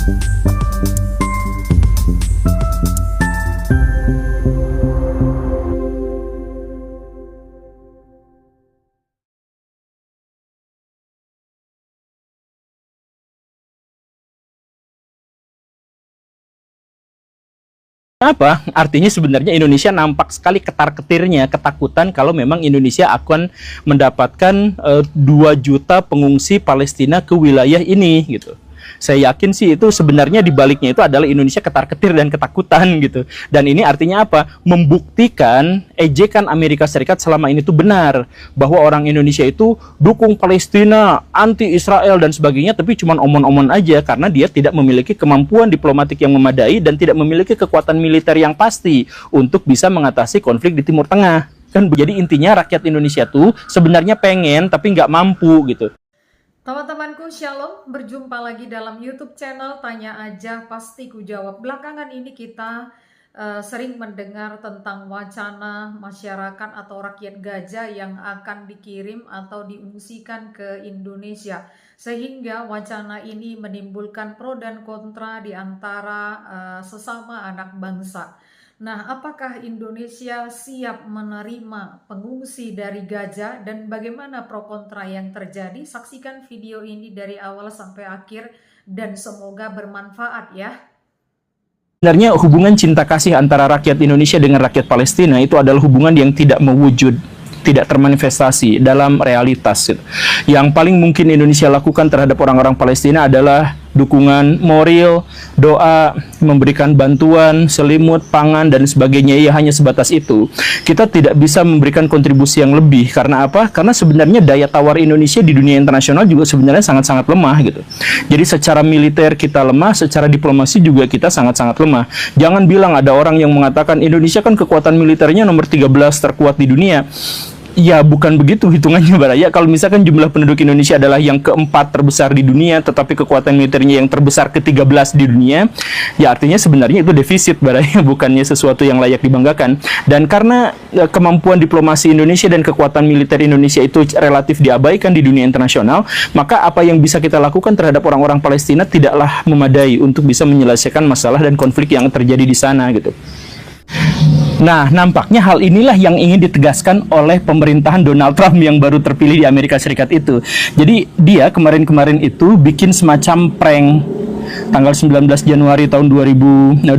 Apa? Artinya sebenarnya Indonesia nampak sekali ketar-ketirnya, ketakutan kalau memang Indonesia akan mendapatkan 2 juta pengungsi Palestina ke wilayah ini gitu. Saya yakin sih itu sebenarnya di baliknya itu adalah Indonesia ketar-ketir dan ketakutan gitu. Dan ini artinya apa? Membuktikan ejekan Amerika Serikat selama ini itu benar, bahwa orang Indonesia itu dukung Palestina, anti Israel dan sebagainya, tapi cuma omon-omon aja karena dia tidak memiliki kemampuan diplomatik yang memadai dan tidak memiliki kekuatan militer yang pasti untuk bisa mengatasi konflik di Timur Tengah. Kan jadi intinya rakyat Indonesia tuh sebenarnya pengen tapi nggak mampu gitu. Teman-temanku, Shalom, berjumpa lagi dalam YouTube channel Tanya Aja Pasti Ku Jawab. Belakangan ini kita sering mendengar tentang wacana masyarakat atau rakyat Gaza yang akan dikirim atau diungsikan ke Indonesia. Sehingga wacana ini menimbulkan pro dan kontra di antara sesama anak bangsa. Nah, apakah Indonesia siap menerima pengungsi dari Gaza dan bagaimana pro kontra yang terjadi? Saksikan video ini dari awal sampai akhir dan semoga bermanfaat ya. Sebenarnya hubungan cinta kasih antara rakyat Indonesia dengan rakyat Palestina itu adalah hubungan yang tidak mewujud, tidak termanifestasi dalam realitas. Yang paling mungkin Indonesia lakukan terhadap orang-orang Palestina adalah dukungan moral, doa, memberikan bantuan, selimut, pangan, dan sebagainya. Ya hanya sebatas itu. Kita tidak bisa memberikan kontribusi yang lebih. Karena apa? Karena sebenarnya daya tawar Indonesia di dunia internasional juga sebenarnya sangat-sangat lemah gitu. Jadi secara militer kita lemah, secara diplomasi juga kita sangat-sangat lemah. Jangan bilang ada orang yang mengatakan Indonesia kan kekuatan militernya nomor 13 terkuat di dunia. Ya bukan begitu hitungannya Baraya. Kalau misalkan jumlah penduduk Indonesia adalah yang keempat terbesar di dunia, tetapi kekuatan militernya yang terbesar ke-13 di dunia, ya artinya sebenarnya itu defisit Baraya, bukannya sesuatu yang layak dibanggakan. Dan karena kemampuan diplomasi Indonesia dan kekuatan militer Indonesia itu relatif diabaikan di dunia internasional, maka apa yang bisa kita lakukan terhadap orang-orang Palestina tidaklah memadai untuk bisa menyelesaikan masalah dan konflik yang terjadi di sana gitu. Nah, nampaknya hal inilah yang ingin ditegaskan oleh pemerintahan Donald Trump yang baru terpilih di Amerika Serikat itu. Jadi dia kemarin-kemarin itu bikin semacam prank tanggal 19 Januari tahun 2025,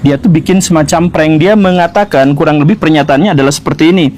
dia tuh bikin semacam prank. Dia mengatakan, kurang lebih pernyataannya adalah seperti ini.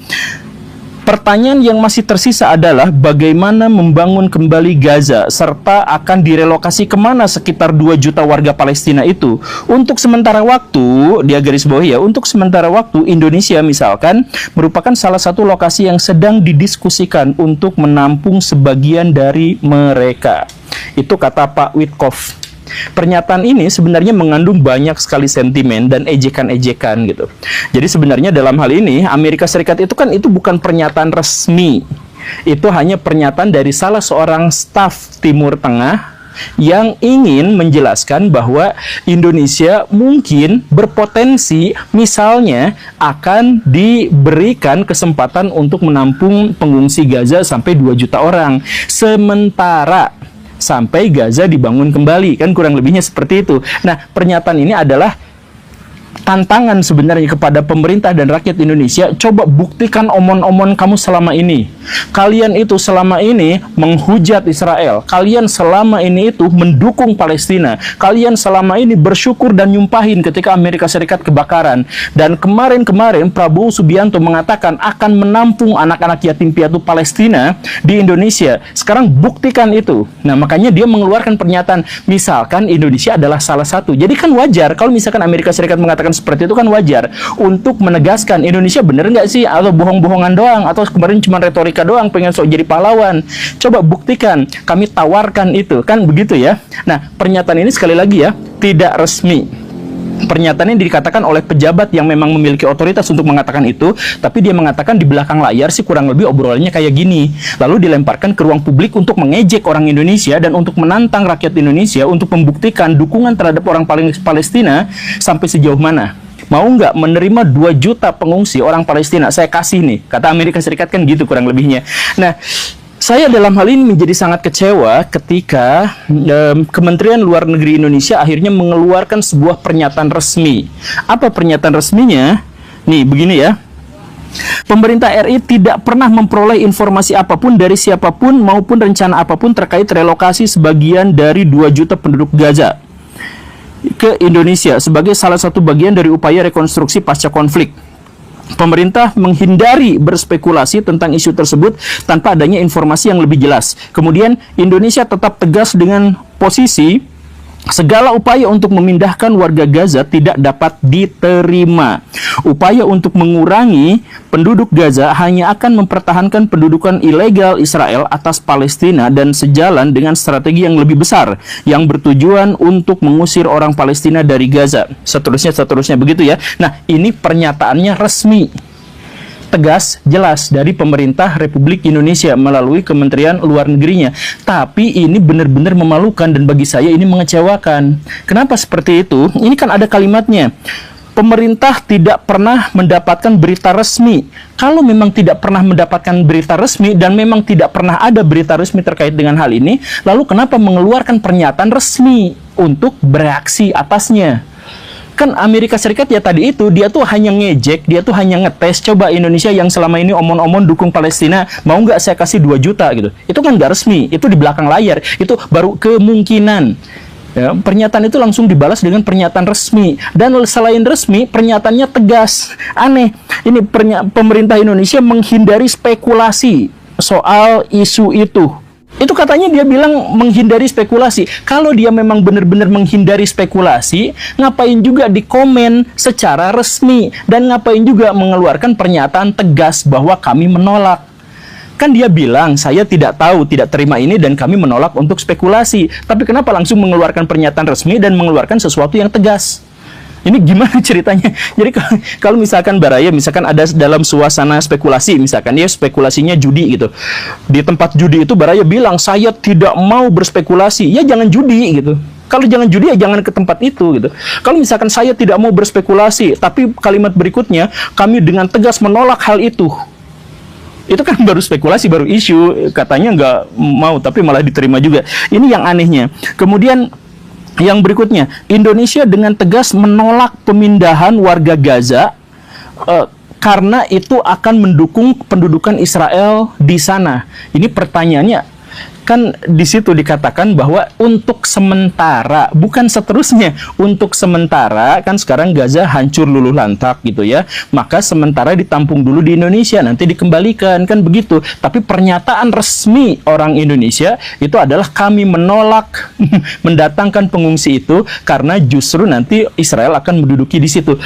Pertanyaan yang masih tersisa adalah bagaimana membangun kembali Gaza serta akan direlokasi kemana sekitar 2 juta warga Palestina itu. Untuk sementara waktu, dia garis bawahi ya, untuk sementara waktu Indonesia misalkan merupakan salah satu lokasi yang sedang didiskusikan untuk menampung sebagian dari mereka. Itu kata Pak Witkoff. Pernyataan ini sebenarnya mengandung banyak sekali sentimen dan ejekan-ejekan gitu. Jadi sebenarnya dalam hal ini Amerika Serikat itu kan itu bukan pernyataan resmi. Itu hanya pernyataan dari salah seorang staf Timur Tengah yang ingin menjelaskan bahwa Indonesia mungkin berpotensi misalnya akan diberikan kesempatan untuk menampung pengungsi Gaza sampai 2 juta orang. Sementara sampai Gaza dibangun kembali, kan kurang lebihnya seperti itu. Nah, pernyataan ini adalah tantangan sebenarnya kepada pemerintah dan rakyat Indonesia. Coba buktikan omon-omon kamu selama ini. Kalian itu selama ini menghujat Israel. Kalian selama ini itu mendukung Palestina. Kalian selama ini bersyukur dan nyumpahin ketika Amerika Serikat kebakaran. Dan kemarin-kemarin Prabowo Subianto mengatakan akan menampung anak-anak yatim piatu Palestina di Indonesia. Sekarang buktikan itu. Nah, makanya dia mengeluarkan pernyataan, misalkan Indonesia adalah salah satu. Jadi kan wajar kalau misalkan Amerika Serikat mengatakan seperti itu, kan wajar untuk menegaskan Indonesia bener nggak sih, atau bohong-bohongan doang, atau kemarin cuma retorika doang, pengen sok jadi pahlawan. Coba buktikan, kami tawarkan itu, kan begitu ya. Nah, pernyataan ini sekali lagi ya, tidak resmi. Pernyataan ini dikatakan oleh pejabat yang memang memiliki otoritas untuk mengatakan itu, tapi dia mengatakan di belakang layar sih kurang lebih obrolannya kayak gini. Lalu dilemparkan ke ruang publik untuk mengejek orang Indonesia dan untuk menantang rakyat Indonesia untuk membuktikan dukungan terhadap orang Palestina sampai sejauh mana. Mau nggak menerima 2 juta pengungsi orang Palestina? Saya kasih nih, kata Amerika Serikat kan gitu kurang lebihnya. Nah, Saya dalam hal ini menjadi sangat kecewa ketika Kementerian Luar Negeri Indonesia akhirnya mengeluarkan sebuah pernyataan resmi. Apa pernyataan resminya? Nih, begini ya. Pemerintah RI tidak pernah memperoleh informasi apapun dari siapapun maupun rencana apapun terkait relokasi sebagian dari 2 juta penduduk Gaza ke Indonesia sebagai salah satu bagian dari upaya rekonstruksi pasca konflik. Pemerintah menghindari berspekulasi tentang isu tersebut tanpa adanya informasi yang lebih jelas. Kemudian, Indonesia tetap tegas dengan posisi segala upaya untuk memindahkan warga Gaza tidak dapat diterima. Upaya untuk mengurangi penduduk Gaza hanya akan mempertahankan pendudukan ilegal Israel atas Palestina dan sejalan dengan strategi yang lebih besar yang bertujuan untuk mengusir orang Palestina dari Gaza. Seterusnya begitu ya. Nah, ini pernyataannya resmi, tegas, jelas dari pemerintah Republik Indonesia melalui Kementerian Luar Negerinya. Tapi ini benar-benar memalukan dan bagi saya ini mengecewakan. Kenapa seperti itu? Ini kan ada kalimatnya. Pemerintah tidak pernah mendapatkan berita resmi. Kalau memang tidak pernah mendapatkan berita resmi dan memang tidak pernah ada berita resmi terkait dengan hal ini, lalu kenapa mengeluarkan pernyataan resmi untuk bereaksi atasnya? Kan Amerika Serikat ya tadi itu, dia tuh hanya ngejek, dia tuh hanya ngetes, coba Indonesia yang selama ini omon-omon dukung Palestina, mau nggak saya kasih 2 juta gitu. Itu kan nggak resmi, itu di belakang layar, itu baru kemungkinan. Ya, pernyataan itu langsung dibalas dengan pernyataan resmi. Dan selain resmi, pernyataannya tegas. Aneh, ini pemerintah Indonesia menghindari spekulasi soal isu itu. Itu katanya dia bilang menghindari spekulasi. Kalau dia memang benar-benar menghindari spekulasi, ngapain juga di komen secara resmi dan ngapain juga mengeluarkan pernyataan tegas bahwa kami menolak. Kan dia bilang, saya tidak tahu, tidak terima ini dan kami menolak untuk spekulasi. Tapi kenapa langsung mengeluarkan pernyataan resmi dan mengeluarkan sesuatu yang tegas? Ini gimana ceritanya? Jadi kalau misalkan Baraya, misalkan ada dalam suasana spekulasi, misalkan ya spekulasinya judi gitu. Di tempat judi itu Baraya bilang, saya tidak mau berspekulasi. Ya jangan judi gitu. Kalau jangan judi ya jangan ke tempat itu gitu. Kalau misalkan saya tidak mau berspekulasi, tapi kalimat berikutnya, kami dengan tegas menolak hal itu. Itu kan baru spekulasi, baru isu, katanya nggak mau, tapi malah diterima juga. Ini yang anehnya. Kemudian yang berikutnya, Indonesia dengan tegas menolak pemindahan warga Gaza karena itu akan mendukung pendudukan Israel di sana. Ini pertanyaannya, kan di situ dikatakan bahwa untuk sementara, bukan seterusnya, untuk sementara, kan sekarang Gaza hancur luluh lantak gitu ya, maka sementara ditampung dulu di Indonesia, nanti dikembalikan, kan begitu. Tapi pernyataan resmi orang Indonesia itu adalah kami menolak mendatangkan pengungsi itu karena justru nanti Israel akan menduduki di situ.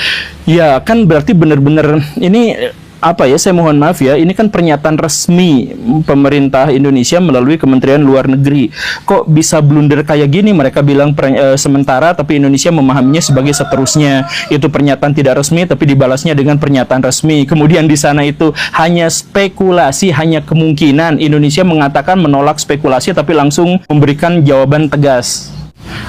Ya kan berarti benar-benar ini apa ya, saya mohon maaf ya, ini kan pernyataan resmi pemerintah Indonesia melalui Kementerian Luar Negeri. Kok bisa blunder kayak gini? Mereka bilang sementara, tapi Indonesia memahaminya sebagai seterusnya. Itu pernyataan tidak resmi, tapi dibalasnya dengan pernyataan resmi. Kemudian di sana itu hanya spekulasi, hanya kemungkinan. Indonesia mengatakan menolak spekulasi, tapi langsung memberikan jawaban tegas.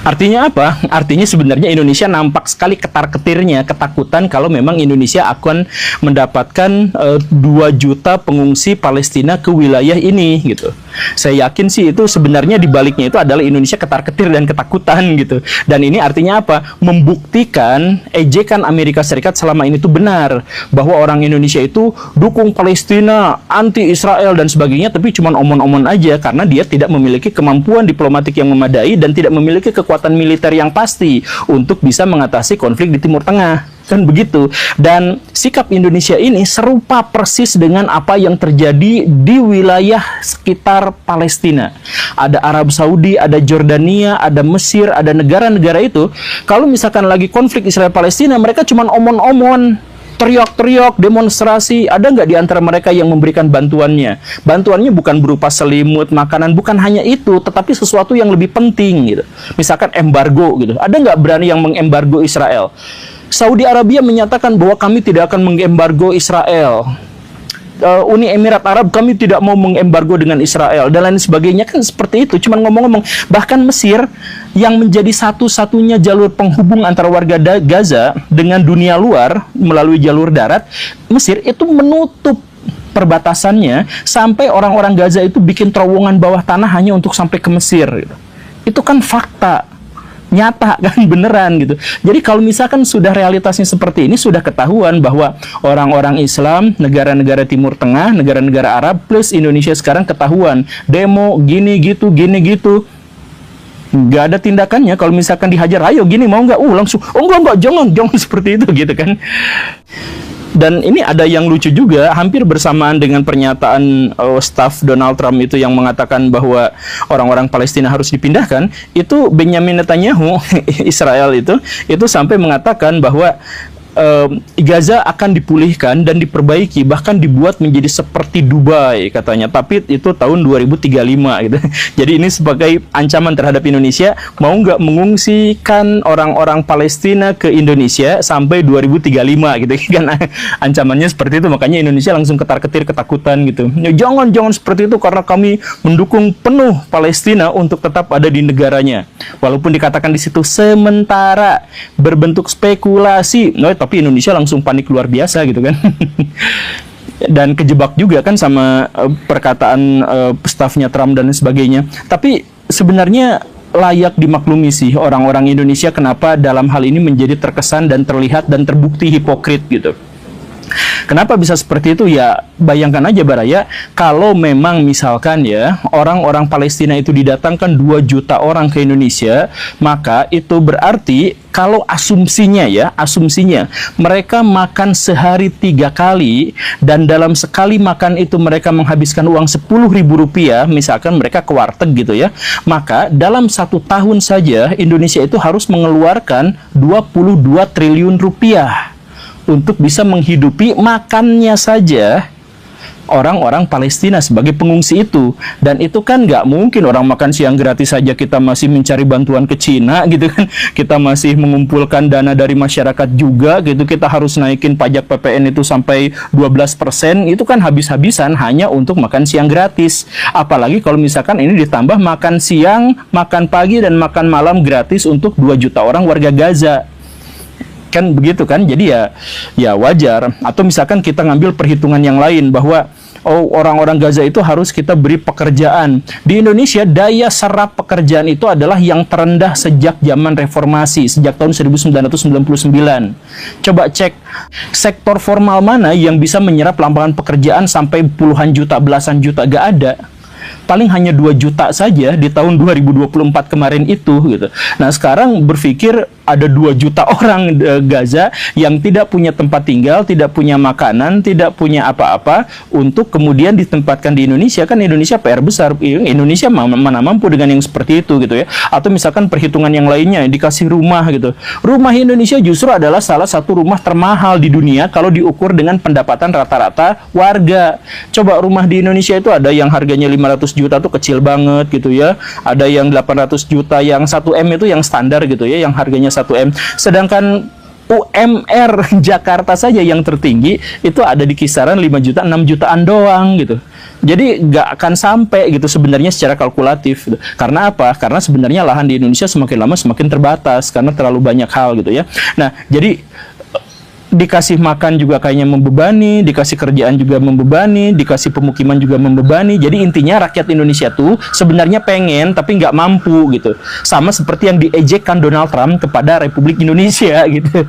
Artinya apa? Artinya sebenarnya Indonesia nampak sekali ketar-ketirnya, ketakutan kalau memang Indonesia akan mendapatkan 2 juta pengungsi Palestina ke wilayah ini gitu. Saya yakin sih itu sebenarnya dibaliknya itu adalah Indonesia ketar-ketir dan ketakutan gitu. Dan ini artinya apa? Membuktikan ejekan Amerika Serikat selama ini itu benar, bahwa orang Indonesia itu dukung Palestina, anti Israel dan sebagainya, tapi cuma omon-omon aja karena dia tidak memiliki kemampuan diplomatik yang memadai dan tidak memiliki kekuatan militer yang pasti untuk bisa mengatasi konflik di Timur Tengah. Kan begitu. Dan sikap Indonesia ini serupa persis dengan apa yang terjadi di wilayah sekitar Palestina. Ada Arab Saudi, ada Jordania, ada Mesir, ada negara-negara itu. Kalau misalkan lagi konflik Israel-Palestina, mereka cuma omon-omon, teriak-teriak, demonstrasi. Ada nggak di antara mereka yang memberikan bantuannya? Bantuannya bukan berupa selimut, makanan, bukan hanya itu, tetapi sesuatu yang lebih penting gitu. Misalkan embargo gitu. Ada nggak berani yang mengembargo Israel? Saudi Arabia menyatakan bahwa kami tidak akan mengembargo Israel. Uni Emirat Arab, kami tidak mau mengembargo dengan Israel dan lain sebagainya, kan seperti itu, cuman ngomong-ngomong. Bahkan Mesir yang menjadi satu-satunya jalur penghubung antara warga Gaza dengan dunia luar melalui jalur darat, Mesir itu menutup perbatasannya, sampai orang-orang Gaza itu bikin terowongan bawah tanah hanya untuk sampai ke Mesir gitu. Itu kan fakta nyata kan, beneran gitu. Jadi kalau misalkan sudah realitasnya seperti ini, sudah ketahuan bahwa orang-orang Islam, negara-negara Timur Tengah, negara-negara Arab plus Indonesia sekarang ketahuan demo gini gitu, nggak ada tindakannya. Kalau misalkan dihajar, ayo gini mau nggak, langsung enggak jangan seperti itu gitu kan. Dan ini ada yang lucu juga, hampir bersamaan dengan pernyataan staf Donald Trump itu yang mengatakan bahwa orang-orang Palestina harus dipindahkan, itu Benjamin Netanyahu Israel itu sampai mengatakan bahwa Gaza akan dipulihkan dan diperbaiki, bahkan dibuat menjadi seperti Dubai katanya, tapi itu tahun 2035 gitu. Jadi ini sebagai ancaman terhadap Indonesia, mau nggak mengungsikan orang-orang Palestina ke Indonesia sampai 2035 gitu kan. Ancamannya seperti itu, makanya Indonesia langsung ketar-ketir ketakutan gitu. Jangan seperti itu, karena kami mendukung penuh Palestina untuk tetap ada di negaranya. Walaupun dikatakan di situ sementara, berbentuk spekulasi, tapi Indonesia langsung panik luar biasa gitu kan. Dan kejebak juga kan sama perkataan stafnya Trump dan sebagainya. Tapi sebenarnya layak dimaklumi sih orang-orang Indonesia kenapa dalam hal ini menjadi terkesan dan terlihat dan terbukti hipokrit gitu. Kenapa bisa seperti itu? Ya bayangkan aja Baraya, kalau memang misalkan ya orang-orang Palestina itu didatangkan 2 juta orang ke Indonesia, maka itu berarti kalau asumsinya mereka makan sehari 3 kali, dan dalam sekali makan itu mereka menghabiskan uang Rp10.000, misalkan mereka ke warteg gitu ya, maka dalam 1 tahun saja Indonesia itu harus mengeluarkan 22 triliun rupiah untuk bisa menghidupi makannya saja orang-orang Palestina sebagai pengungsi itu. Dan itu kan nggak mungkin orang makan siang gratis saja, kita masih mencari bantuan ke Cina gitu kan, kita masih mengumpulkan dana dari masyarakat juga gitu, kita harus naikin pajak PPN itu sampai 12%, itu kan habis-habisan hanya untuk makan siang gratis. Apalagi kalau misalkan ini ditambah makan siang, makan pagi, dan makan malam gratis untuk 2 juta orang warga Gaza. Kan begitu kan, jadi ya wajar. Atau misalkan kita ngambil perhitungan yang lain bahwa orang-orang Gaza itu harus kita beri pekerjaan. Di Indonesia daya serap pekerjaan itu adalah yang terendah sejak zaman reformasi, sejak tahun 1999. Coba cek sektor formal mana yang bisa menyerap lapangan pekerjaan sampai puluhan juta, belasan juta, gak ada. Paling hanya 2 juta saja di tahun 2024 kemarin itu gitu. Nah sekarang berpikir ada 2 juta orang Gaza yang tidak punya tempat tinggal, tidak punya makanan, tidak punya apa-apa, untuk kemudian ditempatkan di Indonesia. Kan Indonesia PR besar, Indonesia mana mampu dengan yang seperti itu gitu ya. Atau misalkan perhitungan yang lainnya, dikasih rumah gitu. Rumah Indonesia justru adalah salah satu rumah termahal di dunia kalau diukur dengan pendapatan rata-rata warga. Coba rumah di Indonesia itu ada yang harganya 500 juta tuh kecil banget gitu ya, ada yang 800 juta, yang 1M itu yang standar gitu ya, yang harganya 1M. Sedangkan UMR Jakarta saja yang tertinggi itu ada di kisaran 5 juta, 6 jutaan doang gitu. Jadi nggak akan sampai gitu sebenarnya secara kalkulatif gitu. Karena apa? Karena sebenarnya lahan di Indonesia semakin lama semakin terbatas karena terlalu banyak hal gitu ya. Nah jadi dikasih makan juga kayaknya membebani, dikasih kerjaan juga membebani, dikasih pemukiman juga membebani. Jadi intinya rakyat Indonesia tuh sebenarnya pengen tapi nggak mampu gitu. Sama seperti yang diejekkan Donald Trump kepada Republik Indonesia gitu.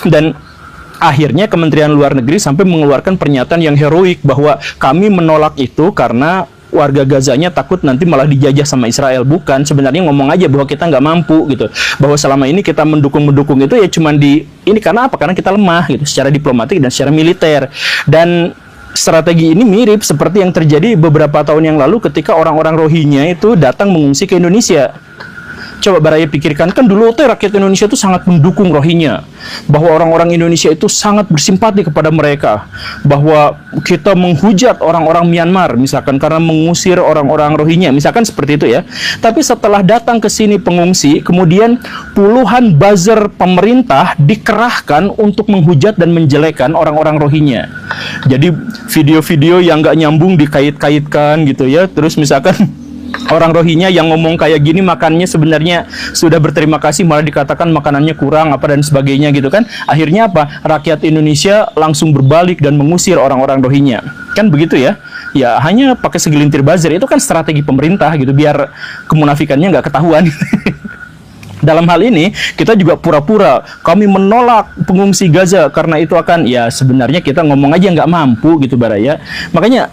Dan akhirnya Kementerian Luar Negeri sampai mengeluarkan pernyataan yang heroik bahwa kami menolak itu karena warga Gazanya takut nanti malah dijajah sama Israel. Bukan, sebenarnya ngomong aja bahwa kita nggak mampu gitu, bahwa selama ini kita mendukung itu ya cuman di ini karena apa? Karena kita lemah gitu secara diplomatik dan secara militer. Dan strategi ini mirip seperti yang terjadi beberapa tahun yang lalu ketika orang-orang Rohingya itu datang mengungsi ke Indonesia. Coba Baraya pikirkan, kan dulu tuh rakyat Indonesia itu sangat mendukung Rohingya, bahwa orang-orang Indonesia itu sangat bersimpati kepada mereka, bahwa kita menghujat orang-orang Myanmar misalkan karena mengusir orang-orang Rohingya, misalkan seperti itu ya. Tapi setelah datang ke sini pengungsi, kemudian puluhan buzzer pemerintah dikerahkan untuk menghujat dan menjelekan orang-orang Rohingya. Jadi video-video yang nggak nyambung dikait-kaitkan gitu ya. Terus misalkan Orang Rohingya yang ngomong kayak gini makannya sebenarnya sudah berterima kasih, malah dikatakan makanannya kurang apa dan sebagainya gitu kan. Akhirnya apa? Rakyat Indonesia langsung berbalik dan mengusir orang-orang Rohingya. Kan begitu ya? Ya hanya pakai segelintir buzzer, itu kan strategi pemerintah gitu biar kemunafikannya nggak ketahuan. Dalam hal ini kita juga pura-pura kami menolak pengungsi Gaza karena itu akan, ya sebenarnya kita ngomong aja nggak mampu gitu Baraya. Makanya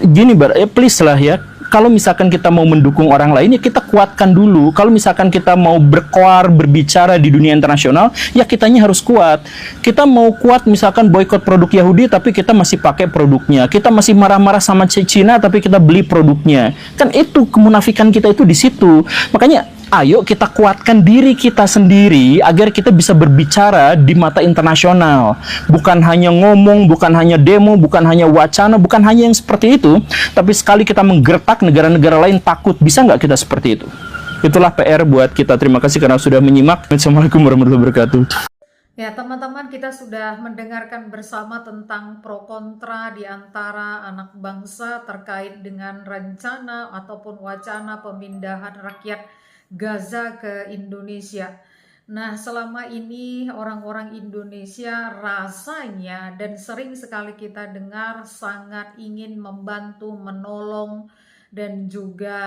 gini Baraya, please lah ya, kalau misalkan kita mau mendukung orang lain ya kita kuatkan dulu. Kalau misalkan kita mau berkoar, berbicara di dunia internasional, ya kitanya harus kuat. Kita mau kuat misalkan boykot produk Yahudi tapi kita masih pakai produknya. Kita masih marah-marah sama Cina tapi kita beli produknya. Kan itu kemunafikan kita itu di situ. Makanya ayo kita kuatkan diri kita sendiri agar kita bisa berbicara di mata internasional. Bukan hanya ngomong, bukan hanya demo, bukan hanya wacana, bukan hanya yang seperti itu. Tapi sekali kita menggertak negara-negara lain takut, bisa nggak kita seperti itu? Itulah PR buat kita. Terima kasih karena sudah menyimak. Assalamualaikum warahmatullahi wabarakatuh. Ya, teman-teman, kita sudah mendengarkan bersama tentang pro kontra di antara anak bangsa terkait dengan rencana ataupun wacana pemindahan rakyat Gaza ke Indonesia. Nah, selama ini orang-orang Indonesia rasanya dan sering sekali kita dengar sangat ingin membantu, menolong, dan juga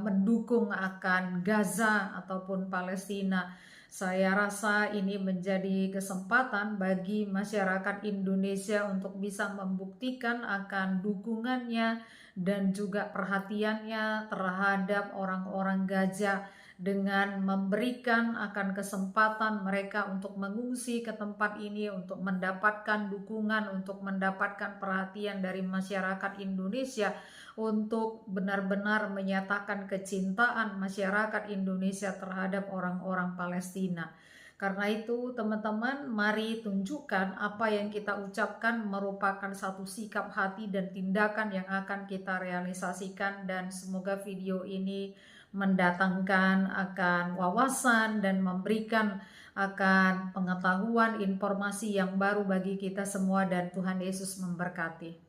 mendukung akan Gaza ataupun Palestina. Saya rasa ini menjadi kesempatan bagi masyarakat Indonesia untuk bisa membuktikan akan dukungannya dan juga perhatiannya terhadap orang-orang Gaza dengan memberikan akan kesempatan mereka untuk mengungsi ke tempat ini, untuk mendapatkan dukungan, untuk mendapatkan perhatian dari masyarakat Indonesia, untuk benar-benar menyatakan kecintaan masyarakat Indonesia terhadap orang-orang Palestina. Karena itu teman-teman, mari tunjukkan apa yang kita ucapkan merupakan satu sikap hati dan tindakan yang akan kita realisasikan, dan semoga video ini mendatangkan akan wawasan dan memberikan akan pengetahuan informasi yang baru bagi kita semua, dan Tuhan Yesus memberkati.